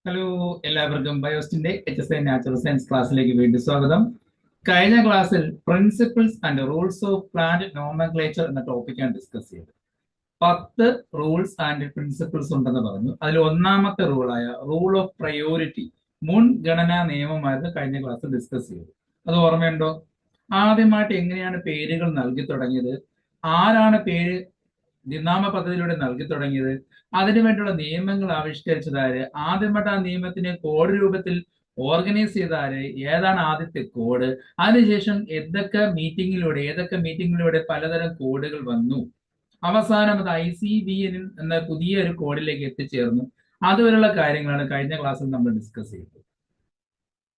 Hello, എല്ലാവർക്കും ബയോസ്റ്റിന്റെ HSI natural science ക്ലാസ്സിലേക്ക് വീണ്ടും സ്വാഗതം. കഴിഞ്ഞ ക്ലാസ്സിൽ principles and rules of plant nomenclature എന്ന ടോപ്പിക്കാണ് ഡിസ്കസ് ചെയ്തത്. 10 റൂൾസ് ആൻഡ് പ്രിൻസിപ്പിൾസ് ഉണ്ടെന്ന് പറഞ്ഞു. അതിൽ ഒന്നാമത്തെ റൂളായ റൂൾ ഓഫ് പ്രയോറിറ്റി, മുൻഗണനാ നിയമമായിരുന്നു കഴിഞ്ഞ ക്ലാസ്സിൽ ഡിസ്കസ് ചെയ്തത്. അത് ഓർമ്മയുണ്ടോ? ആദ്യമായിട്ട് എങ്ങനെയാണ് പേരുകൾ നൽകി തുടങ്ങിയത്, ആരാണ് പേര് ദ്വിനാമ പദ്ധതിയിലൂടെ നൽകി തുടങ്ങിയത്, അതിനുവേണ്ടിയുള്ള നിയമങ്ങൾ ആവിഷ്കരിച്ചതാര്, ആദ്യമായിട്ട് ആ നിയമത്തിനെ കോഡ് രൂപത്തിൽ ഓർഗനൈസ് ചെയ്താര്, ഏതാണ് ആദ്യത്തെ കോഡ്, അതിനുശേഷം ഏതൊക്കെ മീറ്റിംഗിലൂടെ പലതരം കോഡുകൾ വന്നു, അവസാനം അത് ICBN എന്ന പുതിയ ഒരു കോഡിലേക്ക് എത്തിച്ചേർന്നു. അതുവരെയുള്ള കാര്യങ്ങളാണ് കഴിഞ്ഞ ക്ലാസ്സിൽ നമ്മൾ ഡിസ്കസ് ചെയ്തത്.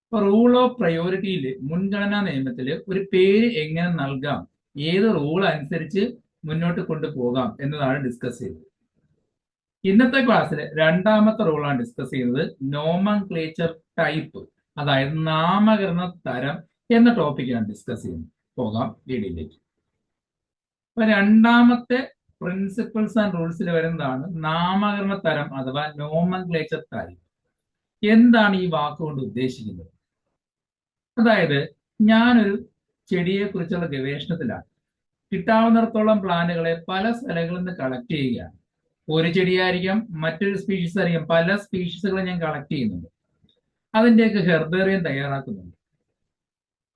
ഇപ്പൊ റൂൾ ഓഫ് പ്രയോറിറ്റിയിൽ, മുൻഗണനാ നിയമത്തിൽ ഒരു പേര് എങ്ങനെ നൽകാം, ഏത് റൂൾ അനുസരിച്ച് മുന്നോട്ട് കൊണ്ടുപോകാം എന്നതാണ് ഡിസ്കസ് ചെയ്തത്. ഇന്നത്തെ ക്ലാസ്സിൽ രണ്ടാമത്തെ റൂളാണ് ഡിസ്കസ് ചെയ്യുന്നത്, നോമൻക്ലേച്ചർ ടൈപ്പ്, അതായത് നാമകരണ തരം എന്ന ടോപ്പിക്കാണ് ഡിസ്കസ് ചെയ്യുന്നത്. പോകാം വീഡിയോയിലേക്ക്. അപ്പൊ രണ്ടാമത്തെ പ്രിൻസിപ്പിൾസ് ആൻഡ് റൂൾസിൽ വരുന്നതാണ് നാമകരണ തരം അഥവാ നോമൻക്ലേച്ചർ ടൈപ്പ്. എന്താണ് ഈ വാക്കുകൊണ്ട് ഉദ്ദേശിക്കുന്നത്? അതായത് ഞാനൊരു ചെടിയെ കുറിച്ചുള്ള ഗവേഷണത്തിലാണ്. കിട്ടാവുന്നിടത്തോളം പ്ലാന്റുകളെ പല സ്ഥലങ്ങളിൽ നിന്ന് കളക്ട് ചെയ്യുകയാണ്. ഒരു ചെടിയായിരിക്കാം, മറ്റൊരു സ്പീഷീസ് ആയിരിക്കാം, പല സ്പീഷീസുകളെ ഞാൻ കളക്ട് ചെയ്യുന്നുണ്ട്. അതിൻ്റെയൊക്കെ ഹെർബേറിയം തയ്യാറാക്കുന്നുണ്ട്.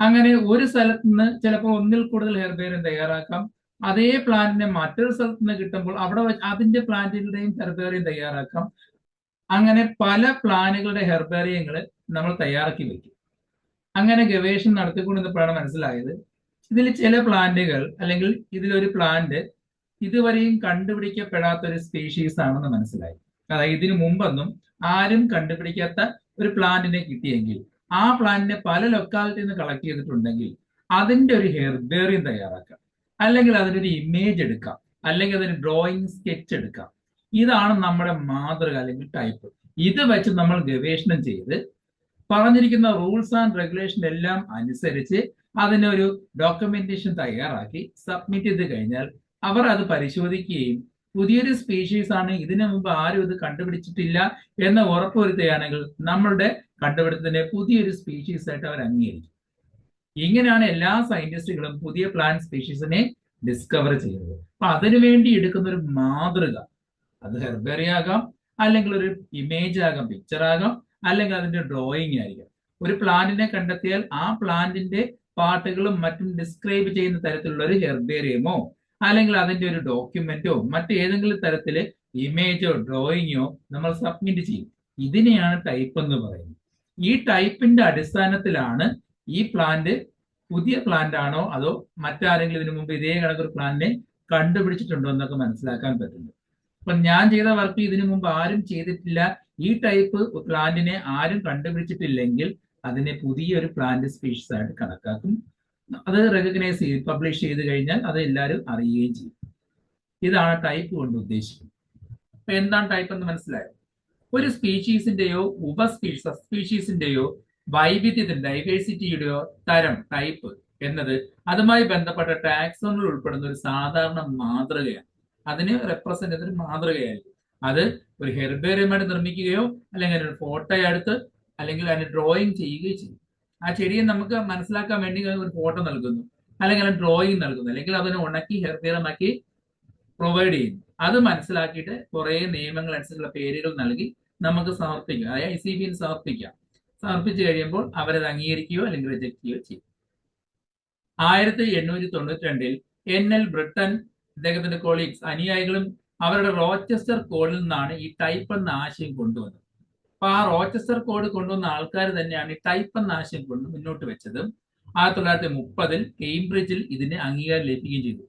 അങ്ങനെ ഒരു സ്ഥലത്ത് നിന്ന് ചിലപ്പോൾ ഒന്നിൽ കൂടുതൽ ഹെർബേറിയം തയ്യാറാക്കാം. അതേ പ്ലാന്റിനെ മറ്റൊരു സ്ഥലത്ത് നിന്ന് കിട്ടുമ്പോൾ അവിടെ അതിന്റെ പ്ലാന്റുകളുടെയും ഹെർബേറിയം തയ്യാറാക്കാം. അങ്ങനെ പല പ്ലാന്റുകളുടെ ഹെർബേറിയങ്ങൾ നമ്മൾ തയ്യാറാക്കി വെക്കും. അങ്ങനെ ഗവേഷണം നടത്തിക്കൊണ്ടിരുന്നപ്പോഴാണ് മനസ്സിലായത്, ഇതിൽ ചില പ്ലാന്റുകൾ അല്ലെങ്കിൽ ഇതിലൊരു പ്ലാന്റ് ഇതുവരെയും കണ്ടുപിടിക്കപ്പെടാത്ത ഒരു സ്പീഷീസ് ആണെന്ന് മനസ്സിലായി. അതായത് ഇതിനു മുമ്പൊന്നും ആരും കണ്ടുപിടിക്കാത്ത ഒരു പ്ലാന്റിനെ കിട്ടിയെങ്കിൽ, ആ പ്ലാന്റിനെ പല ലൊക്കാലിറ്റിയിൽ നിന്ന് കളക്ട് ചെയ്തിട്ടുണ്ടെങ്കിൽ അതിന്റെ ഒരു ഹെർബേറിയം തയ്യാറാക്കാം, അല്ലെങ്കിൽ അതിനൊരു ഇമേജ് എടുക്കാം, അല്ലെങ്കിൽ അതിന് ഡ്രോയിങ് സ്കെച്ച് എടുക്കാം. ഇതാണ് നമ്മുടെ മാതൃക അല്ലെങ്കിൽ ടൈപ്പ്. ഇത് വെച്ച് നമ്മൾ ഗവേഷണം ചെയ്ത് പറഞ്ഞിരിക്കുന്ന റൂൾസ് ആൻഡ് റെഗുലേഷൻ എല്ലാം അനുസരിച്ച് അതിനൊരു ഡോക്യുമെന്റേഷൻ തയ്യാറാക്കി സബ്മിറ്റ് ചെയ്ത് കഴിഞ്ഞാൽ അവർ അത് പരിശോധിക്കുകയും പുതിയൊരു സ്പീഷീസ് ആണ്, ഇതിനു മുമ്പ് ആരും ഇത് കണ്ടുപിടിച്ചിട്ടില്ല എന്ന് ഉറപ്പുവരുത്തുകയാണെങ്കിൽ നമ്മളുടെ കണ്ടുപിടുത്തത്തിന്റെ പുതിയൊരു സ്പീഷീസ് ആയിട്ട് അവർ അംഗീകരിക്കും. ഇങ്ങനെയാണ് എല്ലാ സയന്റിസ്റ്റുകളും പുതിയ പ്ലാന്റ് സ്പീഷീസിനെ ഡിസ്കവർ ചെയ്യുന്നത്. അപ്പൊ അതിനുവേണ്ടി എടുക്കുന്ന ഒരു മാതൃക, അത് ഹെർബേറിയം ആകാം, അല്ലെങ്കിൽ ഒരു ഇമേജ് ആകാം, പിക്ചർ ആകാം, അല്ലെങ്കിൽ അതിന്റെ ഡ്രോയിങ് ആയിരിക്കാം. ഒരു പ്ലാന്റിനെ കണ്ടെത്തിയാൽ ആ പ്ലാന്റിന്റെ പാർട്ടുകളും മറ്റും ഡിസ്ക്രൈബ് ചെയ്യുന്ന തരത്തിലുള്ള ഒരു ഹെർബേറിയമോ അല്ലെങ്കിൽ അതിന്റെ ഒരു ഡോക്യുമെന്റോ മറ്റേതെങ്കിലും തരത്തില് ഇമേജോ ഡ്രോയിങ്ങോ നമ്മൾ സബ്മിറ്റ് ചെയ്യും. ഇതിനെയാണ് ടൈപ്പ് എന്ന് പറയുന്നത്. ഈ ടൈപ്പിന്റെ അടിസ്ഥാനത്തിലാണ് ഈ പ്ലാന്റ് പുതിയ പ്ലാന്റ് ആണോ അതോ മറ്റാരെങ്കിലും ഇതിനു മുമ്പ് ഇതേ കണക്കൊരു പ്ലാന്റിനെ കണ്ടുപിടിച്ചിട്ടുണ്ടോ എന്നൊക്കെ മനസ്സിലാക്കാൻ പറ്റുന്നു. അപ്പൊ ഞാൻ ചെയ്ത വർക്ക് ഇതിനു മുമ്പ് ആരും ചെയ്തിട്ടില്ല, ഈ ടൈപ്പ് പ്ലാന്റിനെ ആരും കണ്ടുപിടിച്ചിട്ടില്ലെങ്കിൽ അതിനെ പുതിയൊരു പ്ലാന്റ് സ്പീഷീസ് ആയിട്ട് കണക്കാക്കും. അത് റെക്കഗ്നൈസ് ചെയ്ത് പബ്ലിഷ് ചെയ്ത് കഴിഞ്ഞാൽ അത് എല്ലാവരും അറിയുകയും ചെയ്യും. ഇതാണ് ടൈപ്പ് കൊണ്ട് ഉദ്ദേശിക്കുന്നത്. അപ്പൊ എന്താണ് ടൈപ്പ് എന്ന് മനസ്സിലായോ? ഒരു സ്പീഷീസിന്റെയോ സബ്സ്പീഷീസിന്റെയോ വൈവിധ്യത്തിന്റെ ഡൈവേഴ്സിറ്റിയുടെയോ തരം, ടൈപ്പ് എന്നത് അതുമായി ബന്ധപ്പെട്ട ടാക്സോണിൽ ഉൾപ്പെടുന്ന ഒരു സാധാരണ മാതൃകയാണ്. അതിന് റെപ്രസെന്റ് ചെയ്തൊരു മാതൃകയായിരിക്കും. അത് ഒരു ഹെർബേറിയമായിട്ട് നിർമ്മിക്കുകയോ അല്ലെങ്കിൽ ഒരു ഫോട്ടോ എടുത്ത് അല്ലെങ്കിൽ അതിന് ഡ്രോയിങ് ചെയ്യുകയോ ചെയ്യും. ആ ചെടിയെ നമുക്ക് മനസ്സിലാക്കാൻ വേണ്ടി ഒരു ഫോട്ടോ നൽകുന്നു, അല്ലെങ്കിൽ അതിന് ഡ്രോയിങ് നൽകുന്നു, അല്ലെങ്കിൽ അതിനെ ഉണക്കി ഹെർബേറിയമാക്കി പ്രൊവൈഡ് ചെയ്യുന്നു. അത് മനസ്സിലാക്കിയിട്ട് കുറെ നിയമങ്ങൾ അനുസരിച്ചുള്ള പേരുകൾ നൽകി നമുക്ക് സമർപ്പിക്കാം, അതായത് ICBN സമർപ്പിക്കാം. സമർപ്പിച്ചു കഴിയുമ്പോൾ അവരത് അംഗീകരിക്കുകയോ അല്ലെങ്കിൽ റിജക്ട് ചെയ്യുകയോ ചെയ്യും. 1892 NL ബ്രിട്ടൻ, അദ്ദേഹത്തിന്റെ കൊളീഗ്സ്, അനുയായികളും അവരുടെ റോച്ചസ്റ്റർ കോഡിൽ നിന്നാണ് ഈ ടൈപ്പ് എന്ന ആശയം കൊണ്ടുവന്നത്. അപ്പൊ ആ റോച്ചസ്റ്റർ കോഡ് കൊണ്ടുവന്ന ആൾക്കാർ തന്നെയാണ് ഈ ടൈപ്പ് എന്ന ആശയം കൊണ്ട് മുന്നോട്ട് വെച്ചത്. 1930 കേംബ്രിഡ്ജിൽ ഇതിന് അംഗീകാരം ലഭിക്കുകയും ചെയ്തു.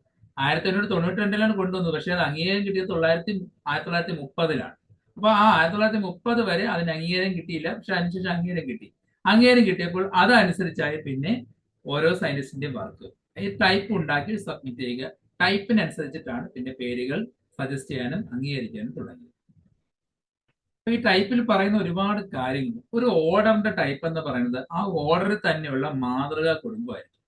1892 കൊണ്ടുവന്നത്, പക്ഷെ അത് അംഗീകാരം കിട്ടിയത് 1930 അപ്പൊ ആ 1930 വരെ അതിന് അംഗീകാരം കിട്ടിയില്ല. പക്ഷെ അതിനുശേഷം അംഗീകാരം കിട്ടിയപ്പോൾ അതനുസരിച്ചായി പിന്നെ ഓരോ സയന്റിസ്റ്റിന്റെയും വർക്ക് ഈ ടൈപ്പ് ഉണ്ടാക്കി സബ്മിറ്റ് ചെയ്യുക. ടൈപ്പിനനുസരിച്ചിട്ടാണ് പിന്നെ പേരുകൾ സജസ്റ്റ് ചെയ്യാനും അംഗീകരിക്കാനും തുടങ്ങിയത്. ഈ ടൈപ്പിൽ പറയുന്ന ഒരുപാട് കാര്യങ്ങൾ. ഒരു ഓർഡറിന്റെ ടൈപ്പ് എന്ന് പറയുന്നത് ആ ഓർഡറിൽ തന്നെയുള്ള മാതൃകാ കുടുംബമായിരിക്കും.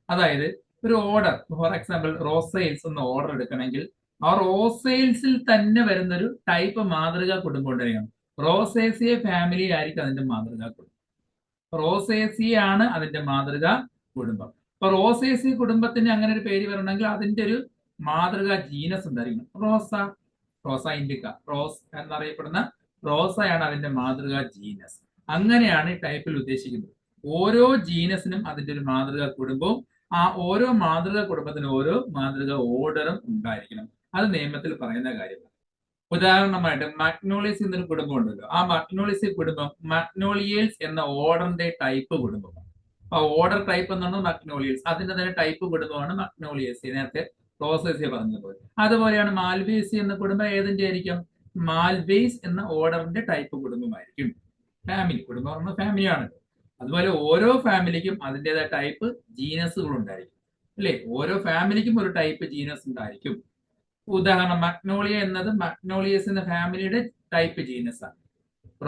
അതായത് ഒരു ഓർഡർ, ഫോർ എക്സാമ്പിൾ റോസെയിൽസ് എന്ന ഓർഡർ എടുക്കണമെങ്കിൽ ആ റോസെയിൽസിൽ തന്നെ വരുന്ന ഒരു ടൈപ്പ് മാതൃകാ കുടുംബം ഉണ്ടായിരിക്കണം. റോസേസിയ ഫാമിലി ആയിരിക്കും അതിന്റെ മാതൃകാ കുടുംബം. റോസേസിയ ആണ് അതിന്റെ മാതൃകാ കുടുംബം. അപ്പൊ റോസേസി കുടുംബത്തിന് അങ്ങനെ ഒരു പേര് വരണമെങ്കിൽ അതിന്റെ ഒരു മാതൃകാ ജീനസ് ഉണ്ടായിരിക്കണം. റോസ ഇൻഡിക്ക, റോസ് എന്നറിയപ്പെടുന്ന റോസയാണ് അതിന്റെ മാതൃകാ ജീനസ്. അങ്ങനെയാണ് ഈ ടൈപ്പിൽ ഉദ്ദേശിക്കുന്നത്. ഓരോ ജീനസിനും അതിന്റെ ഒരു മാതൃകാ കുടുംബവും ആ ഓരോ മാതൃകാ കുടുംബത്തിനും ഓരോ മാതൃകാ ഓർഡറും ഉണ്ടായിരിക്കണം. അത് നിയമത്തിൽ പറയുന്ന കാര്യമാണ്. ഉദാഹരണമായിട്ട് മഗ്നോളിയസ് എന്നൊരു കുടുംബം ഉണ്ടല്ലോ. ആ മഗ്നോളിയസ് കുടുംബം മഗ്നോളിയേൽസ് എന്ന ഓർഡറിന്റെ ടൈപ്പ് കുടുംബമാണ്. ആ ഓർഡർ ടൈപ്പ് എന്നാണ് മഗ്നോളിയൽസ്. അതിന്റെ തന്നെ ടൈപ്പ് കുടുംബമാണ് മഗ്നോളിയസ്. നേരത്തെ റോസേസിയ പറഞ്ഞതുപോലെ. അതുപോലെയാണ് മാൽവേസി എന്ന കുടുംബം ഏതിന്റെ ആയിരിക്കും? മാൽവേസ് എന്ന ഓർഡറിന്റെ ടൈപ്പ് കുടുംബമായിരിക്കും. ഫാമിലി കുടുംബം പറഞ്ഞ ഫാമിലിയാണ്. അതുപോലെ ഓരോ ഫാമിലിക്കും അതിൻ്റെതായ ടൈപ്പ് ജീനസുകൾ ഉണ്ടായിരിക്കും അല്ലെ? ഓരോ ഫാമിലിക്കും ഒരു ടൈപ്പ് ജീനസ് ഉണ്ടായിരിക്കും. ഉദാഹരണം മഗ്നോളിയ എന്നത് മഗ്നോളിയസ് എന്ന ഫാമിലിയുടെ ടൈപ്പ് ജീനസ് ആണ്.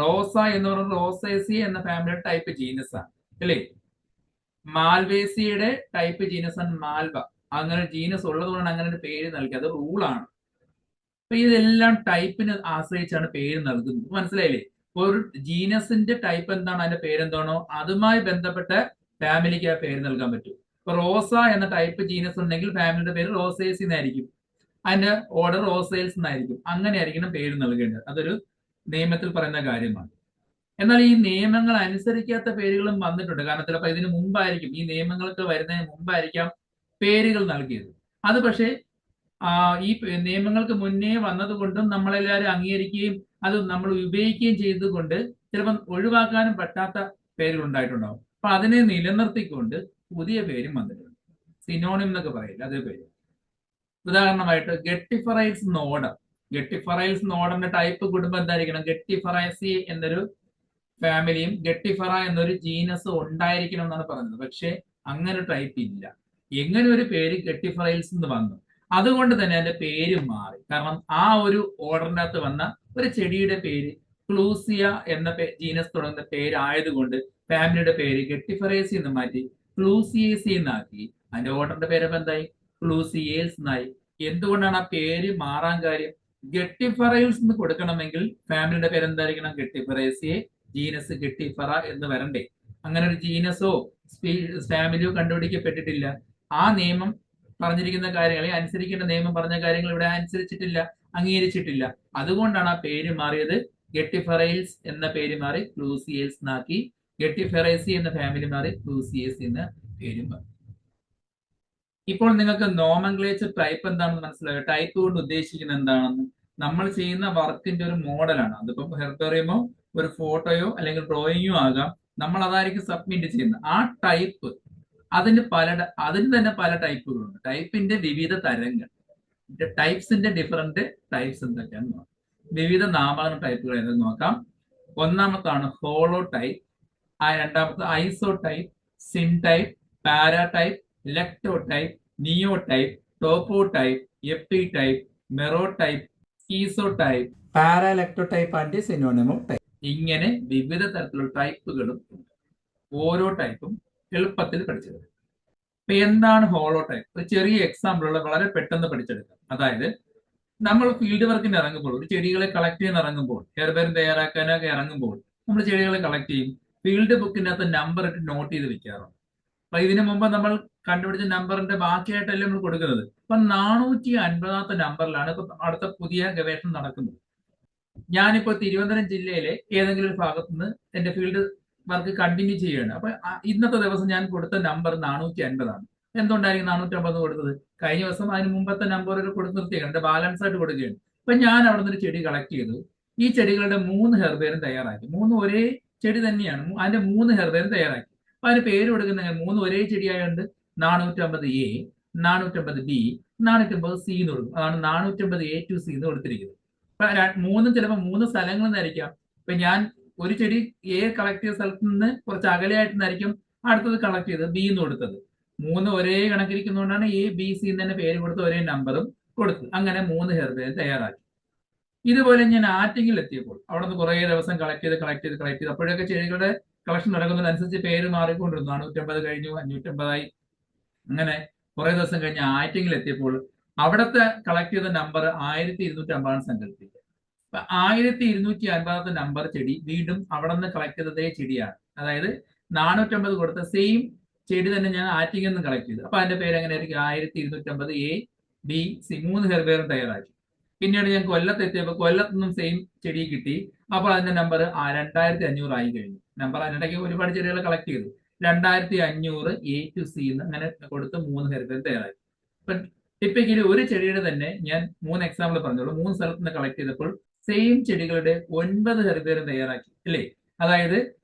റോസ എന്ന് പറയുന്നത് റോസേസി എന്ന ഫാമിലിയുടെ ടൈപ്പ് ജീനസ് ആണ് അല്ലേ? മാൽവേസിയുടെ ടൈപ്പ് ജീനസ് ആണ് മാൽവ. അങ്ങനെ ജീനസ് ഉള്ളതുകൊണ്ടാണ് അങ്ങനെ ഒരു പേര് നൽകി. അത് റൂളാണ്. അപ്പൊ ഇതെല്ലാം ടൈപ്പിനെ ആശ്രയിച്ചാണ് പേര് നൽകുന്നത്. മനസ്സിലായില്ലേ? ഒരു ജീനസിന്റെ ടൈപ്പ് എന്താണ്, അതിന്റെ പേരെന്താണോ അതുമായി ബന്ധപ്പെട്ട ഫാമിലിക്ക് ആ പേര് നൽകാൻ പറ്റും. ഇപ്പൊ റോസ എന്ന ടൈപ്പ് ജീനസ് ഉണ്ടെങ്കിൽ ഫാമിലിയുടെ പേര് റോസേസി എന്നായിരിക്കും. അതിന്റെ ഓർഡർ റോസേൽസ് എന്നായിരിക്കും. അങ്ങനെ ആയിരിക്കണം പേര് നൽകേണ്ടത്. അതൊരു നിയമത്തിൽ പറയുന്ന കാര്യമാണ്. എന്നാൽ ഈ നിയമങ്ങൾ അനുസരിക്കാത്ത പേരുകളും വന്നിട്ടുണ്ട്. കാരണം ചിലപ്പോൾ ഇതിനു മുമ്പായിരിക്കും, ഈ നിയമങ്ങൾക്ക് വരുന്നതിന് മുമ്പായിരിക്കാം പേരുകൾ നൽകിയത്. അത് പക്ഷേ ഈ നിയമങ്ങൾക്ക് മുന്നേ വന്നതുകൊണ്ടും നമ്മളെല്ലാവരും അംഗീകരിക്കുകയും അത് നമ്മൾ ഉപയോഗിക്കുകയും ചെയ്തുകൊണ്ട് ചിലപ്പോൾ ഒഴിവാക്കാനും പറ്റാത്ത പേരുകൾ ഉണ്ടായിട്ടുണ്ടാവും. അപ്പൊ അതിനെ നിലനിർത്തിക്കൊണ്ട് പുതിയ പേരും വന്നിട്ടുണ്ട്. സിനോണിം എന്നൊക്കെ പറയില്ല, അതേ പേര്. ഉദാഹരണമായിട്ട് ഗെട്ടിഫറൈൽസ് എന്ന ഓർഡർ. ഗെട്ടിഫറൈൽസ് എന്ന ഓർഡറിന്റെ ടൈപ്പ് കുടുംബം എന്തായിരിക്കണം? ഗെട്ടിഫറൈസി എന്നൊരു ഫാമിലിയും ഗെട്ടിഫറ എന്നൊരു ജീനസ് ഉണ്ടായിരിക്കണം എന്നാണ് പറഞ്ഞത്. പക്ഷെ അങ്ങനെ ഒരു ടൈപ്പ് ഇല്ല. എങ്ങനെ ഒരു പേര് ഗെട്ടിഫറൈൽസ് എന്ന് വന്നു, അതുകൊണ്ട് തന്നെ അതിന്റെ പേര് മാറി. കാരണം ആ ഒരു ഓർഡറിനകത്ത് വന്ന ഒരു ചെടിയുടെ പേര് ക്ലൂസിയ എന്ന ജീനസ് തുടങ്ങുന്ന പേരായതുകൊണ്ട് ഫാമിലിയുടെ പേര് ഗെട്ടിഫറേസി എന്ന് മാറ്റി ക്ലൂസിയേസി എന്നാക്കി. അതിന്റെ ഓർഡറിന്റെ പേരപ്പം എന്തായി? ക്ലൂസിയേൽസ് എന്നായി. എന്തുകൊണ്ടാണ് ആ പേര് മാറാൻ കാര്യം? ഗെട്ടിഫറൈൽസ് എന്ന് കൊടുക്കണമെങ്കിൽ ഫാമിലിയുടെ പേര് എന്തായിരിക്കണം? ഗെട്ടിഫറേസിയെ, ജീനസ് ഗെട്ടിഫറ എന്ന് വരണ്ടേ? അങ്ങനെ ഒരു ജീനസോ ഫാമിലിയോ കണ്ടുപിടിക്കപ്പെട്ടിട്ടില്ല. ആ നിയമം പറഞ്ഞിരിക്കുന്ന കാര്യങ്ങളെ അനുസരിക്കേണ്ട നിയമം പറഞ്ഞ കാര്യങ്ങൾ ഇവിടെ അനുസരിച്ചിട്ടില്ല, അംഗീകരിച്ചിട്ടില്ല. അതുകൊണ്ടാണ് ആ പേര് മാറിയത്. ഗെട്ടിഫറൈൽസ് എന്ന പേര് മാറി ക്ലൂസിയേൽസ് എന്നാക്കി. ഗെട്ടിഫറേസി എന്ന ഫാമിലി മാറി ക്ലൂസിയേസ് എന്ന പേരും മാറി. ഇപ്പോൾ നിങ്ങൾക്ക് നോമൻക്ലേച്ചർ ടൈപ്പ് എന്താണെന്ന് മനസ്സിലായോ? ടൈപ്പ് കൊണ്ട് ഉദ്ദേശിക്കുന്നത് എന്താണെന്ന്. നമ്മൾ ചെയ്യുന്ന വർക്കിന്റെ ഒരു മോഡലാണ്. അതിപ്പം ഹെർബേറിയമോ ഒരു ഫോട്ടോയോ അല്ലെങ്കിൽ ഡ്രോയിങ്ങോ ആകാം. നമ്മൾ അതായിരിക്കും സബ്മിറ്റ് ചെയ്യുന്നത്. ആ ടൈപ്പ് അതിന് തന്നെ പല ടൈപ്പുകളുണ്ട്. ടൈപ്പിന്റെ വിവിധ തരങ്ങൾ, ടൈപ്സിന്റെ ഡിഫറെന്റ് ടൈപ്സ് എന്തൊക്കെയാണെന്ന് നോക്കാം. വിവിധ നാമകരണ ടൈപ്പുകൾ ഏതെന്ന് നോക്കാം. ഒന്നാമത്താണ് ഹോളോ ടൈപ്പ്. രണ്ടാമത്തെ isotype, syntype, paratype, lectotype, neotype, topotype, epitype, merotype, കീസോ type, paralectotype and synonymotype. ഇങ്ങനെ വിവിധ തരത്തിലുള്ള ടൈപ്പുകളും ഉണ്ട്. ഓരോ ടൈപ്പും എളുപ്പത്തിൽ പഠിച്ചെടുക്കാം. ഇപ്പൊ എന്താണ് ഹോളോ ടൈപ്പ്? ഒരു ചെറിയ എക്സാമ്പിളുള്ള വളരെ പെട്ടെന്ന് പഠിച്ചെടുക്കാം. അതായത് നമ്മൾ ഫീൽഡ് വർക്കിന് ഇറങ്ങുമ്പോൾ, ഒരു ചെടികളെ കളക്ട് ചെയ്യാൻ ഇറങ്ങുമ്പോൾ, ഹെർബേറിയം തയ്യാറാക്കാനൊക്കെ ഇറങ്ങുമ്പോൾ നമ്മൾ ചെടികളെ കളക്ട് ചെയ്യും. ഫീൽഡ് ബുക്കിനകത്ത് നമ്പർ ഇട്ട് നോട്ട് ചെയ്ത് വെക്കാറുണ്ട്. അപ്പൊ ഇതിനു മുമ്പ് നമ്മൾ കണ്ടുപിടിച്ച നമ്പറിന്റെ ബാക്കിയായിട്ടല്ലേ നമ്മൾ കൊടുക്കുന്നത്. അപ്പൊ 450ാമത്തെ നമ്പറിലാണ് ഇപ്പൊ അടുത്ത പുതിയ ഗവേഷണം നടക്കുന്നത്. ഞാനിപ്പോ തിരുവനന്തപുരം ജില്ലയിലെ ഏതെങ്കിലും ഒരു ഭാഗത്തുനിന്ന് എന്റെ ഫീൽഡ് വർക്ക് കണ്ടിന്യൂ ചെയ്യുകയാണ്. അപ്പൊ ഇന്നത്തെ ദിവസം ഞാൻ കൊടുത്ത നമ്പർ 450ആണ്. എന്തുകൊണ്ടായിരിക്കും 450 കൊടുത്തത്? കഴിഞ്ഞ ദിവസം അതിന് മുമ്പത്തെ നമ്പറുകൾ കൊടുത്ത് നിർത്തിയാണ്, ബാലൻസ് ആയിട്ട് കൊടുക്കുകയാണ്. അപ്പൊ ഞാൻ അവിടെ നിന്ന് ഒരു ചെടി കളക്ട് ചെയ്തു. ഈ ചെടികളുടെ 3 ഹെർബേറിയം തയ്യാറാക്കി. 3 ഒരേ ചെടി തന്നെയാണ്, അതിന്റെ 3 ഹെർബേറിയം തയ്യാറാക്കി. അപ്പൊ അതിന് പേര് കൊടുക്കുന്ന 3 ഒരേ ചെടിയായതുകൊണ്ട് 450A, 450B, 450C എന്ന് കൊടുക്കും. അതാണ് 450A to C എന്ന് കൊടുത്തിരിക്കുന്നത്. അപ്പൊ 3 ചിലപ്പോൾ 3 സ്ഥലങ്ങളിൽ നിന്നായിരിക്കാം. ഇപ്പൊ ഞാൻ ഒരു ചെടി എ കളക്ട് ചെയ്ത സ്ഥലത്ത് നിന്ന് കുറച്ച് അകലെയായിട്ടായിരിക്കും അടുത്തത് കളക്ട് ചെയ്തത് ബി എന്ന് കൊടുത്തത്. 3 ഒരേ കണക്കിരിക്കുന്നതുകൊണ്ടാണ് A, B, C എന്ന് തന്നെ പേര് കൊടുത്ത് ഒരേ നമ്പറും കൊടുത്തു. അങ്ങനെ 3 ഹെർബേറിയം തയ്യാറാക്കി. ഇതുപോലെ ഞാൻ ആറ്റിങ്ങിൽ എത്തിയപ്പോൾ അവിടെ നിന്ന് കുറേ ദിവസം കളക്ട് ചെയ്ത് അപ്പോഴൊക്കെ ചെടികളുടെ കളക്ഷൻ നടക്കുന്നതിനനുസരിച്ച് പേര് മാറിക്കൊണ്ടിരുന്നു. 450 കഴിഞ്ഞു, 550ആയി. അങ്ങനെ കുറെ ദിവസം കഴിഞ്ഞ് ആറ്റിങ്ങിൽ എത്തിയപ്പോൾ അവിടുത്തെ കളക്ട് ചെയ്ത നമ്പർ 1250 സങ്കല്പിക്കുക. 1250 നമ്പർ ചെടി വീണ്ടും അവിടെ നിന്ന് കളക്ട് ചെയ്തതേ ചെടിയാണ്. അതായത് 450 കൊടുത്ത സെയിം ചെടി തന്നെ ഞാൻ ആറ്റിങ്ങിൽ നിന്ന് കളക്ട് ചെയ്തു. അപ്പൊ അതിന്റെ പേര് എങ്ങനെയായിരിക്കും? 1250 എ ബി സി 3 ഹെർബേറും തയ്യാറാക്കി. പിന്നീട് ഞാൻ കൊല്ലത്ത് എത്തിയപ്പോൾ കൊല്ലത്ത് നിന്നും സെയിം ചെടി കിട്ടി. അപ്പോൾ അതിന്റെ നമ്പർ 2500 ആയി കഴിഞ്ഞു. നമ്പർ അതിനിടയ്ക്ക് ഒരുപാട് ചെടികൾ കളക്ട് ചെയ്തു. 2500 എ ടു സി എന്ന് അങ്ങനെ കൊടുത്ത് 3 ഹെർബേർ തയ്യാറാക്കി. ഇപ്പൊ ടിപ്പിക്കലി ഒരു ചെടിയുടെ തന്നെ ഞാൻ 3 എക്സാമ്പിൾ പറഞ്ഞോളൂ. 3 സ്ഥലത്ത് നിന്ന് കളക്ട് ചെയ്തപ്പോൾ സെയിം ചെടികളുടെ 9 ഹെർബേറും തയ്യാറാക്കി അല്ലേ? അതായത്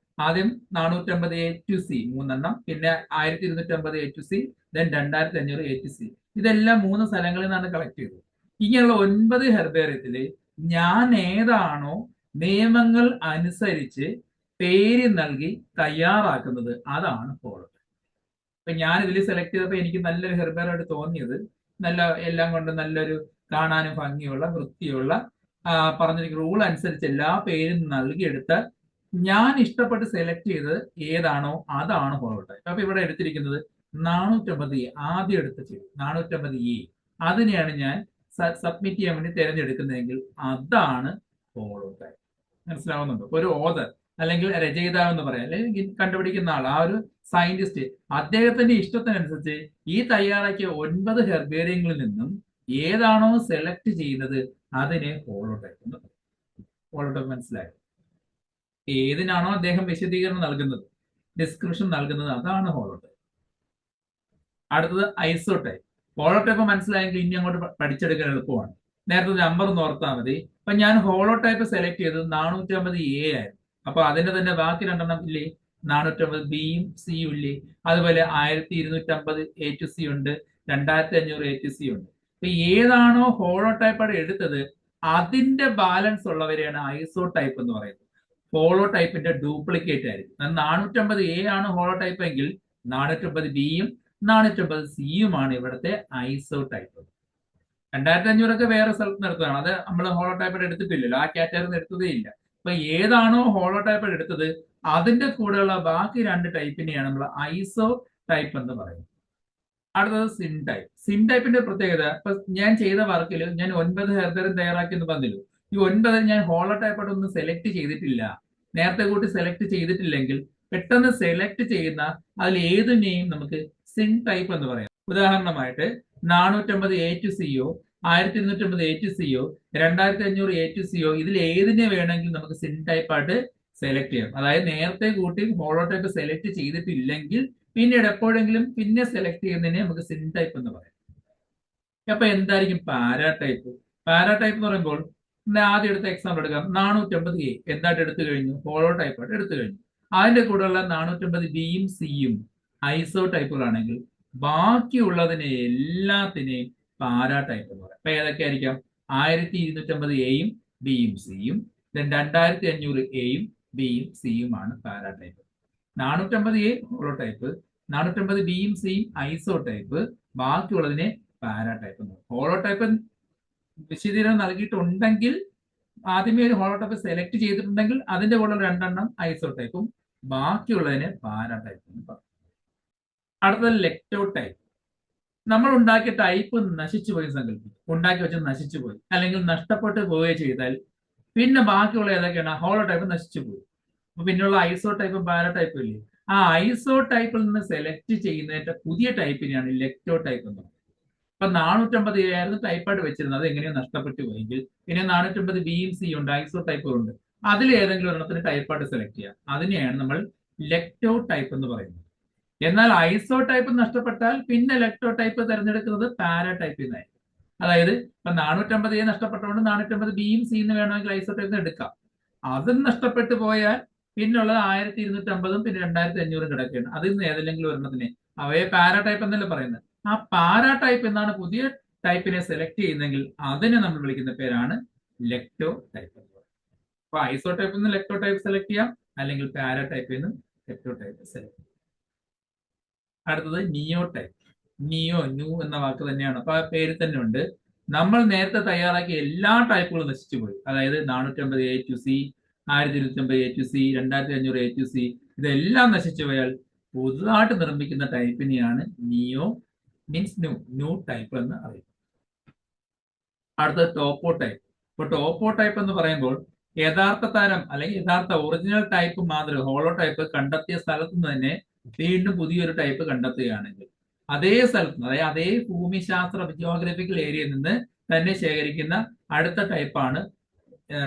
ആദ്യം 450 എ ടു സി 3 എണ്ണം, പിന്നെ 1250 A to C, then 2500 A to C. ഇതെല്ലാം 3 സ്ഥലങ്ങളിൽ നിന്നാണ് കളക്ട് ചെയ്തത്. ഇങ്ങനെയുള്ള 9 ഹെർബേറിയത്തില് ഞാൻ ഏതാണോ നിയമങ്ങൾ അനുസരിച്ച് പേര് നൽകി തയ്യാറാക്കുന്നത് അതാണ് ഹോളോടൈപ്പ്. ഇപ്പൊ ഞാൻ ഇതിൽ സെലക്ട് ചെയ്തപ്പോൾ എനിക്ക് നല്ലൊരു ഹെർബേറായിട്ട് തോന്നിയത്, നല്ല എല്ലാം കൊണ്ട് നല്ലൊരു കാണാനും ഭംഗിയുള്ള വൃത്തിയുള്ള പറഞ്ഞിരിക്കുന്ന റൂൾ അനുസരിച്ച് എല്ലാ പേരും നൽകിയെടുത്ത് ഞാൻ ഇഷ്ടപ്പെട്ട് സെലക്ട് ചെയ്തത് ഏതാണോ അതാണ് ഹോളോടൈപ്പ്. അപ്പൊ ഇവിടെ എടുത്തിരിക്കുന്നത് 450 ആദ്യം എടുത്ത ചെടി 450 അതിനെയാണ് ഞാൻ സബ്മിറ്റ് ചെയ്യാൻ വേണ്ടി തിരഞ്ഞെടുക്കുന്നതെങ്കിൽ അതാണ് ഹോളോടൈപ്പ്. മനസ്സിലാവുന്നുണ്ടോ? ഒരു ഓതർ അല്ലെങ്കിൽ രചയിതാവ് എന്ന് പറയാം, അല്ലെങ്കിൽ കണ്ടുപിടിക്കുന്ന ആൾ, ആ ഒരു സയന്റിസ്റ്റ്, അദ്ദേഹത്തിന്റെ ഇഷ്ടത്തിനനുസരിച്ച് ഈ തയ്യാറാക്കിയ 9 ഹെർബേറിയങ്ങളിൽ നിന്നും ഏതാണോ സെലക്ട് ചെയ്യുന്നത് അതിനെ ഹോളോടൈപ്പ് എന്ന് പറയും. ഹോളോടൈപ്പ് മനസ്സിലായോ? ഏതിനാണോ അദ്ദേഹം വിശദീകരണം നൽകുന്നത്, ഡിസ്ക്രിപ്ഷൻ നൽകുന്നത്, അതാണ് ഹോളോടൈപ്പ്. അടുത്തത് ഐസോടൈപ്പ്. ഹോളോടൈപ്പ് മനസ്സിലായെങ്കിൽ ഇനി അങ്ങോട്ട് പഠിച്ചെടുക്കാൻ എളുപ്പമാണ്. നേരത്തെ നമ്പർ ഒന്ന് ഓർത്താൽ മതി. അപ്പൊ ഞാൻ ഹോളോടൈപ്പ് സെലക്ട് ചെയ്തത് 450 ആയിരുന്നു. അപ്പൊ അതിന്റെ തന്നെ ബാക്കി 2 എണ്ണം ഇല്ലേ? 450 ബിയും സിയും ഇല്ലേ? അതുപോലെ 1250 എ ടു സി ഉണ്ട്, 2500 എ ടു സി ഉണ്ട്. അപ്പൊ ഏതാണോ ഹോളോടൈപ്പായിട്ട് എടുത്തത് അതിന്റെ ബാലൻസ് ഉള്ളവരെയാണ് ഐസോടൈപ്പ് എന്ന് പറയുന്നത്. ഹോളോടൈപ്പിന്റെ ഡ്യൂപ്ലിക്കേറ്റ് ആയിരിക്കും. 450 ആണ് ഹോളോടൈപ്പ് എങ്കിൽ 450 ബിയും 450 സിയുമാണ് ഇവിടുത്തെ ഐസോടൈപ്പ്. 2500 ഒക്കെ വേറെ സ്ഥലത്ത് എടുത്തതാണ്. അത് നമ്മൾ ഹോളോടൈപ്പ് എടുത്തിട്ടില്ലല്ലോ, ആ കാറ്റഗറിന്ന് എടുത്തതേ ഇല്ല. അപ്പൊ ഏതാണോ ഹോളോടൈപ്പ് എടുത്തത് അതിന്റെ കൂടെയുള്ള ബാക്കി 2 ടൈപ്പിനെയാണ് നമ്മൾ ഐസോ ടൈപ്പ് എന്ന് പറയുന്നത്. അടുത്തത് സിൻ ടൈപ്പ്. സിൻ ടൈപ്പിന്റെ പ്രത്യേകത, ഇപ്പൊ ഞാൻ ചെയ്ത വർക്കിൽ ഞാൻ 9 ഹെർബേറും തയ്യാറാക്കി എന്ന് പറഞ്ഞല്ലോ. ഈ 9 ഞാൻ ഹോളോടൈപ്പായിട്ട് ഒന്നും സെലക്ട് ചെയ്തിട്ടില്ല. നേരത്തെ കൂട്ടി സെലക്ട് ചെയ്തിട്ടില്ലെങ്കിൽ പെട്ടെന്ന് സെലക്ട് ചെയ്യുന്ന അതിൽ ഏതിനെയും നമുക്ക് സിൻ ടൈപ്പ് എന്ന് പറയാം. ഉദാഹരണമായിട്ട് 450 എ ടു സിയോ 1250 എ ടു സിയോ 2500 എ ടു സിയോ ഇതിൽ ഏതിനെ വേണമെങ്കിൽ നമുക്ക് സിൻ ടൈപ്പ് ആയിട്ട് സെലക്ട് ചെയ്യാം. അതായത് നേരത്തെ കൂട്ടി ഹോളോടൈപ്പ് സെലക്ട് ചെയ്തിട്ടില്ലെങ്കിൽ പിന്നീട് എപ്പോഴെങ്കിലും പിന്നെ സെലക്ട് ചെയ്യുന്നതിനെ നമുക്ക് സിൻ ടൈപ്പ് എന്ന് പറയാം. അപ്പൊ എന്തായിരിക്കും പാരാടൈപ്പ്? പാരാടൈപ്പ് എന്ന് പറയുമ്പോൾ ആദ്യം എടുത്ത എക്സാമ്പിൾ എടുക്കാം. 450 എന്തായിട്ട് എടുത്തു കഴിഞ്ഞു? ഹോളോടൈപ്പ് ആയിട്ട് എടുത്തു കഴിഞ്ഞു. അതിന്റെ കൂടെയുള്ള 450 ബിയും സിയും ഐസോ ടൈപ്പുകളാണെങ്കിൽ ബാക്കിയുള്ളതിനെ എല്ലാത്തിനെയും പാരാടൈപ്പ് എന്ന് പറയാം. അപ്പൊ ഏതൊക്കെ ആയിരിക്കാം? 1250 എയും ബിയും സിയും, 2500 എയും ബിയും സിയുമാണ് പാരാടൈപ്പ്. 450 ഹോളോടൈപ്പ്, 450 ബിയും സിയും ഐസോ ടൈപ്പ്, ബാക്കിയുള്ളതിനെ പാരാടൈപ്പ് എന്ന് പറയും. ഹോളോടൈപ്പ് വിശദീകരണം നൽകിയിട്ടുണ്ടെങ്കിൽ, ആദ്യമേ ഒരു ഹോളോടൈപ്പ് സെലക്ട് ചെയ്തിട്ടുണ്ടെങ്കിൽ അതിന്റെ കൂടെ 2 എണ്ണം ഐസോടൈപ്പും ബാക്കിയുള്ളതിനെ പാരാടൈപ്പ് എന്ന് പറയും. അടുത്തത് ലെക്ടോടൈപ്പ്. നമ്മൾ ഉണ്ടാക്കിയ ടൈപ്പ് നശിച്ചു പോയി സങ്കല്പിക്കും. ഉണ്ടാക്കി വെച്ച് നശിച്ചു പോയി അല്ലെങ്കിൽ നഷ്ടപ്പെട്ടു പോവുകയോ ചെയ്താൽ പിന്നെ ബാക്കിയുള്ള ഏതൊക്കെയാണ്? ഹോളോടൈപ്പ് നശിച്ചു പോയി. അപ്പൊ പിന്നെയുള്ള ഐസോടൈപ്പും പാരാടൈപ്പും ഇല്ലേ? ആ ഐസോടൈപ്പിൽ നിന്ന് സെലക്ട് ചെയ്യുന്നതിന്റെ പുതിയ ടൈപ്പിനെയാണ് ലെക്ടോടൈപ്പ് എന്ന് പറയുന്നത്. അപ്പൊ 450 ആയിരുന്നു ടൈപ്പായിട്ട് വെച്ചിരുന്നത്, അത് എങ്ങനെയോ നഷ്ടപ്പെട്ടു പോയെങ്കിൽ പിന്നെ 450 ബിയും സിയും ഉണ്ട്, ഐസോ ടൈപ്പും ഉണ്ട്. അതിൽ ഏതെങ്കിലും ഒരെണ്ണത്തിന് ടൈപ്പായിട്ട് സെലക്ട് ചെയ്യാം. അതിനെയാണ് നമ്മൾ ലെക്ടോ ടൈപ്പ് എന്ന് പറയുന്നത്. എന്നാൽ ഐസോ ടൈപ്പ് നഷ്ടപ്പെട്ടാൽ പിന്നെ ലെക്ടോ ടൈപ്പ് തിരഞ്ഞെടുക്കുന്നത് പാരാടൈപ്പിൽ നിന്നായിരിക്കും. അതായത് ഇപ്പൊ 450 നഷ്ടപ്പെട്ടതുകൊണ്ട് 450 ബിയും സിന്ന് വേണമെങ്കിൽ ഐസോ ടൈപ്പ് എടുക്കാം. അതും നഷ്ടപ്പെട്ടു പോയാൽ പിന്നുള്ളത് 1250 പിന്നെ 2500 കിടക്കുകയാണ്. അതിൽ നിന്ന് ഏതെങ്കിലും ഒരെണ്ണത്തിനെ, അവയെ പാരാടൈപ്പ് എന്നല്ലേ പറയുന്നത്, ആ പാരാടൈപ്പ് എന്നാണ് പുതിയ ടൈപ്പിനെ സെലക്ട് ചെയ്യുന്നതെങ്കിൽ അതിനെ നമ്മൾ വിളിക്കുന്ന പേരാണ് ലെക്ടോ ടൈപ്പ്. അപ്പൊ ഐസോ ടൈപ്പിൽ നിന്ന് ലെക്ടോ ടൈപ്പ് സെലക്ട് ചെയ്യാം, അല്ലെങ്കിൽ പാരാടൈപ്പിൽ നിന്ന് ലെക്ടോ ടൈപ്പ് സെലക്ട് ചെയ്യാം. അടുത്തത് നിയോ ടൈപ്പ്. നിയോ, ന്യൂ എന്ന വാക്ക് തന്നെയാണ്. അപ്പൊ ആ പേര് തന്നെ ഉണ്ട്. നമ്മൾ നേരത്തെ തയ്യാറാക്കിയ എല്ലാ ടൈപ്പുകളും നശിച്ചു പോയി. അതായത് 450 A to C, 1250 A to C, 2500 A to C, ഇതെല്ലാം നശിച്ചു പോയാൽ പുതുതായിട്ട് നിർമ്മിക്കുന്ന ടൈപ്പിനെയാണ് നിയോ മീൻസ് ന്യൂ ടൈപ്പ് എന്ന് അറിയും. അടുത്തത് ടോപ്പോ ടൈപ്പ്. ഇപ്പൊ ടോപ്പോ ടൈപ്പ് എന്ന് പറയുമ്പോൾ യഥാർത്ഥ തരം അല്ലെങ്കിൽ യഥാർത്ഥ ഒറിജിനൽ ടൈപ്പ് മാതൃക ഹോളോ ടൈപ്പ് കണ്ടെത്തിയ സ്ഥലത്ത് നിന്ന് തന്നെ വീണ്ടും പുതിയൊരു ടൈപ്പ് കണ്ടെത്തുകയാണെങ്കിൽ അതേ സ്ഥലത്ത് നിന്ന്, അതായത് അതേ ഭൂമിശാസ്ത്ര ജിയോഗ്രഫിക്കൽ ഏരിയയിൽ നിന്ന് തന്നെ ശേഖരിക്കുന്ന അടുത്ത ടൈപ്പാണ്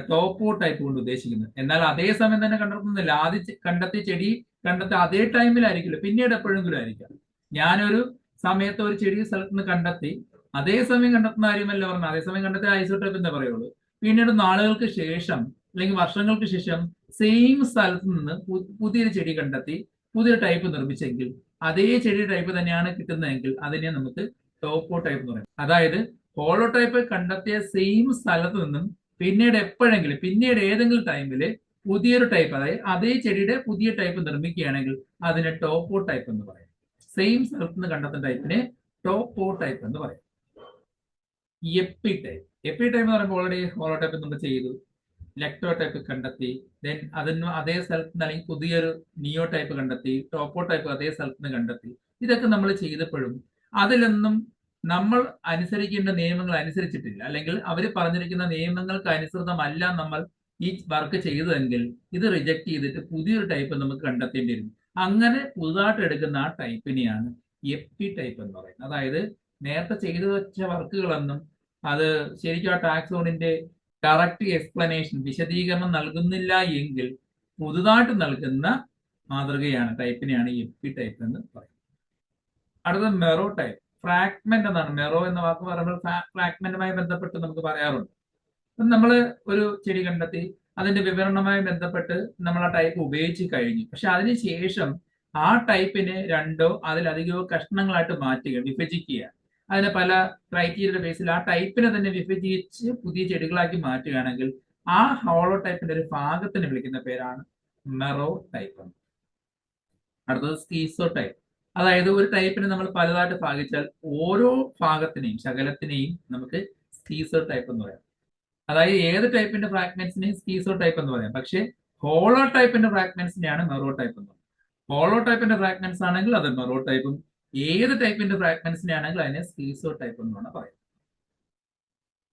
ടോപ്പോ ടൈപ്പ് കൊണ്ട് ഉദ്ദേശിക്കുന്നത്. എന്നാൽ അതേ സമയം തന്നെ കണ്ടെത്തുന്നില്ല. ആദ്യം കണ്ടെത്തിയ ചെടി കണ്ടെത്തിയ അതേ ടൈമിലായിരിക്കില്ല, പിന്നീട് എപ്പോഴെങ്കിലും ആയിരിക്കാം. ഞാനൊരു സമയത്ത് ഒരു ചെടി സ്ഥലത്ത് നിന്ന് കണ്ടെത്തി അതേ സമയം കണ്ടെത്തുന്ന കാര്യമല്ല പറഞ്ഞത്. അതേസമയം കണ്ടെത്തിയ ഐസോടോപ്പ് എന്നേ പറയുള്ളൂ. പിന്നീട് നാളുകൾക്ക് ശേഷം അല്ലെങ്കിൽ വർഷങ്ങൾക്ക് ശേഷം സെയിം സ്ഥലത്ത് നിന്ന് പുതിയൊരു ചെടി കണ്ടെത്തി പുതിയൊരു ടൈപ്പ് നിർമ്മിച്ചെങ്കിൽ അതേ ചെടി ടൈപ്പ് തന്നെയാണ് കിട്ടുന്നതെങ്കിൽ അതിനെ നമുക്ക് ടോപ്പോ ടൈപ്പ് എന്ന് പറയും. അതായത് ഹോളോ ടൈപ്പ് കണ്ടെത്തിയ സെയിം സ്ഥലത്ത് നിന്നും പിന്നീട് ഏതെങ്കിലും ടൈമില് പുതിയൊരു ടൈപ്പ്, അതായത് അതേ ചെടിയുടെ പുതിയ ടൈപ്പ് നിർമ്മിക്കുകയാണെങ്കിൽ അതിനെ ടോപ്പോ ടൈപ്പ് എന്ന് പറയും. സെയിം സ്ഥലത്ത് നിന്ന് കണ്ടെത്തുന്ന ടൈപ്പിനെ ടോപ്പോ ടൈപ്പ് എന്ന് പറയും. എപ്പി ടൈപ്പ് എന്ന് പറയുമ്പോൾ ഓൾറെഡി ഹോളോ ടൈപ്പ് നമ്മൾ ചെയ്തു. ലെക്ടോ ടൈപ്പ് കണ്ടെത്തി, ദെൻ അതിന് അതേ സ്ഥലത്ത് നിന്ന് അല്ലെങ്കിൽ പുതിയൊരു നിയോ ടൈപ്പ് കണ്ടെത്തി, ടോപ്പോ ടൈപ്പ് അതേ സ്ഥലത്ത് നിന്ന് കണ്ടെത്തി. ഇതൊക്കെ നമ്മൾ ചെയ്തപ്പോഴും അതിലൊന്നും നമ്മൾ അനുസരിക്കേണ്ട നിയമങ്ങൾ അനുസരിച്ചിട്ടില്ല, അല്ലെങ്കിൽ അവർ പറഞ്ഞിരിക്കുന്ന നിയമങ്ങൾക്ക് അനുസൃതമല്ല നമ്മൾ ഈ വർക്ക് ചെയ്തതെങ്കിൽ ഇത് റിജക്ട് ചെയ്തിട്ട് പുതിയൊരു ടൈപ്പ് നമുക്ക് കണ്ടെത്തേണ്ടി വരും. അങ്ങനെ പുതുതായിട്ട് എടുക്കുന്ന ആ ടൈപ്പിനെയാണ് എപ്പി ടൈപ്പ് എന്ന് പറയുന്നത്. അതായത് നേരത്തെ ചെയ്തു വെച്ച വർക്കുകളൊന്നും അത് ശരിക്കും ആ ടാക്സോണിന്റെ കറക്റ്റ് എക്സ്പ്ലനേഷൻ വിശദീകരണം നൽകുന്നില്ല എങ്കിൽ പുതുതായിട്ട് നൽകുന്ന മാതൃകയാണ് ടൈപ്പിനെയാണ് എപ്പി ടൈപ്പ് എന്ന് പറയുന്നത്. അടുത്തത് മെറോ ടൈപ്പ്. ഫ്രാഗ്മെന്റ് എന്നാണ് മെറോ എന്ന വാക്ക് പറയുമ്പോൾ ഫ്രാഗ്മെന്റുമായി ബന്ധപ്പെട്ട് നമുക്ക് പറയാറുണ്ട്. നമ്മൾ ഒരു ചെടി കണ്ടെത്തി അതിന്റെ വിവരണവുമായി ബന്ധപ്പെട്ട് നമ്മൾ ആ ടൈപ്പ് ഉപയോഗിച്ച് കഴിഞ്ഞു. പക്ഷെ അതിനുശേഷം ആ ടൈപ്പിനെ രണ്ടോ അതിലധികമോ കഷ്ണങ്ങളായിട്ട് മാറ്റുക, വിഭജിക്കുക. അതിന് പല ക്രൈറ്റീരിയയുടെ ബേസിൽ ആ ടൈപ്പിനെ തന്നെ വിഭജിച്ച് പുതിയ ചെടികളാക്കി മാറ്റുകയാണെങ്കിൽ ആ ഹോളോ ടൈപ്പിന്റെ ഒരു ഭാഗത്തിന് വിളിക്കുന്ന പേരാണ് മെറോ ടൈപ്പ്. അടുത്തത് സ്കീസോ ടൈപ്പ്. അതായത് ഒരു ടൈപ്പിനെ നമ്മൾ പലതായിട്ട് ഭാഗിച്ചാൽ ഓരോ ഭാഗത്തിനെയും ശകലത്തിനെയും നമുക്ക് സ്കീസോ ടൈപ്പ് എന്ന് പറയാം. അതായത് ഏത് ടൈപ്പിന്റെ ഫ്രാഗ്മെന്റ്സിനെയും സ്കീസോ ടൈപ്പ് എന്ന് പറയാം. പക്ഷെ ഹോളോ ടൈപ്പിന്റെ ഫ്രാഗ്മെന്റ്സിനെയാണ് മെറോ ടൈപ്പ് എന്ന് പറയുന്നത്. ഹോളോ ടൈപ്പിന്റെ ഫ്രാഗ്മെന്റ്സ് ആണെങ്കിൽ അത് മെറോ ടൈപ്പും, ഏത് ടൈപ്പിന്റെ ഫ്രാഗ്മെന്റ്സിനെ ആണെങ്കിൽ അതിനെ സ്കീസോ ടൈപ്പ് എന്നാണ് പറയുന്നത്.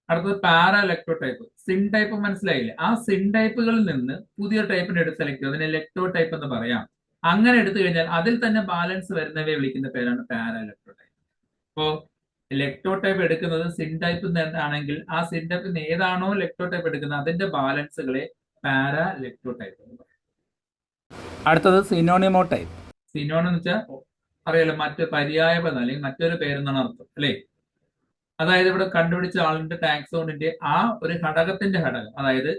അടുത്തത് പാരാലെക്ടോ ടൈപ്പ്. സിൻ ടൈപ്പ് മനസ്സിലായില്ലേ? ആ സിൻ ടൈപ്പുകളിൽ നിന്ന് പുതിയ ടൈപ്പിനെ എടുത്ത് സെലക്ട് ചെയ്യും, അതിനെ ലെക്ടോ ടൈപ്പ് എന്ന് പറയാം. അങ്ങനെ എടുത്തു കഴിഞ്ഞാൽ അതിൽ തന്നെ ബാലൻസ് വരുന്നവയെ വിളിക്കുന്ന പേരാണ് പാരാലെക്ടോ ടൈപ്പ്. ഇപ്പോ ലെക്ടോ ടൈപ്പ് എടുക്കുന്നത് സിൻ ടൈപ്പ് ആണെങ്കിൽ ആ സിൻ ടൈപ്പിൽ നിന്ന് ഏതാണോ ലെക്ടോ ടൈപ്പ് എടുക്കുന്നത് അതിന്റെ ബാലൻസുകളെ പാരാലെക്ടോ ടൈപ്പ് എന്ന് പറയും. അടുത്തത് സിനോണിമോ ടൈപ്പ്. സിനോണിം എന്ന് വെച്ചാൽ അറിയാലോ, മറ്റ് പര്യായ പദം അല്ലെങ്കിൽ മറ്റൊരു പേരെന്നാണ് അർത്ഥം, അല്ലേ? അതായത് ഇവിടെ കണ്ടുപിടിച്ച ആളിന്റെ ടാക്സോണിന്റെ ആ ഒരു ഘടകത്തിന്റെ ഘടകം, അതായത്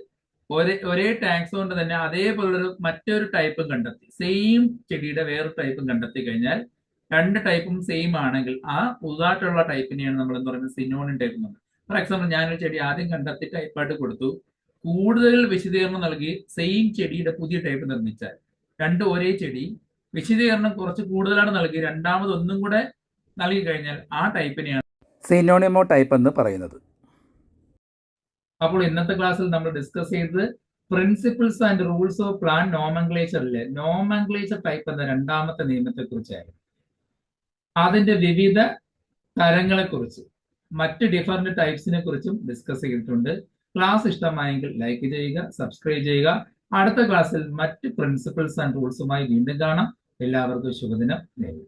ഒരേ ടാക്സോണിന്റെ തന്നെ അതേപോലൊരു മറ്റൊരു ടൈപ്പും കണ്ടെത്തി, സെയിം ചെടിയുടെ വേറൊരു ടൈപ്പും കണ്ടെത്തി കഴിഞ്ഞാൽ രണ്ട് ടൈപ്പും സെയിം ആണെങ്കിൽ ആ പുതുതായിട്ടുള്ള ടൈപ്പിനെയാണ് നമ്മൾ എന്ന് പറയുന്നത് സിനോണിം ടൈപ്പ് എന്ന് പറയുന്നത്. ഫോർ എക്സാമ്പിൾ, ഞാനൊരു ചെടി ആദ്യം കണ്ടെത്തി ടൈപ്പായിട്ട് കൊടുത്തു, കൂടുതൽ വിശദീകരണം നൽകി സെയിം ചെടിയുടെ പുതിയ ടൈപ്പ് നിർമ്മിച്ചാൽ രണ്ടും ഒരേ ചെടി, വിശദീകരണം കുറച്ച് കൂടുതലാണ് നൽകി രണ്ടാമത് ഒന്നും കൂടെ നൽകി കഴിഞ്ഞാൽ ആ ടൈപ്പിനെയാണ് സിനോണിമോ ടൈപ്പ് എന്ന് പറയുന്നത്. അപ്പോൾ ഇന്നത്തെ ക്ലാസ്സിൽ നമ്മൾ ഡിസ്കസ് ചെയ്തത് principles and rules of plant നോമൻക്ലേച്ചറിലെ നോമൻക്ലേച്ചർ ടൈപ്പ് എന്ന രണ്ടാമത്തെ നിയമത്തെ കുറിച്ചായിരുന്നു. അതിന്റെ വിവിധ തരങ്ങളെ കുറിച്ച് മറ്റ് ഡിഫറെന്റ് ടൈപ്സിനെ കുറിച്ചും ഡിസ്കസ് ചെയ്തിട്ടുണ്ട്. ക്ലാസ് ഇഷ്ടമായെങ്കിൽ ലൈക്ക് ചെയ്യുക, സബ്സ്ക്രൈബ് ചെയ്യുക. അടുത്ത ക്ലാസ്സിൽ മറ്റ് പ്രിൻസിപ്പിൾസ് ആൻഡ് റൂൾസുമായി വീണ്ടും കാണാം. എല്ലാവർക്കും ശുഭദിനം നേരുന്നു.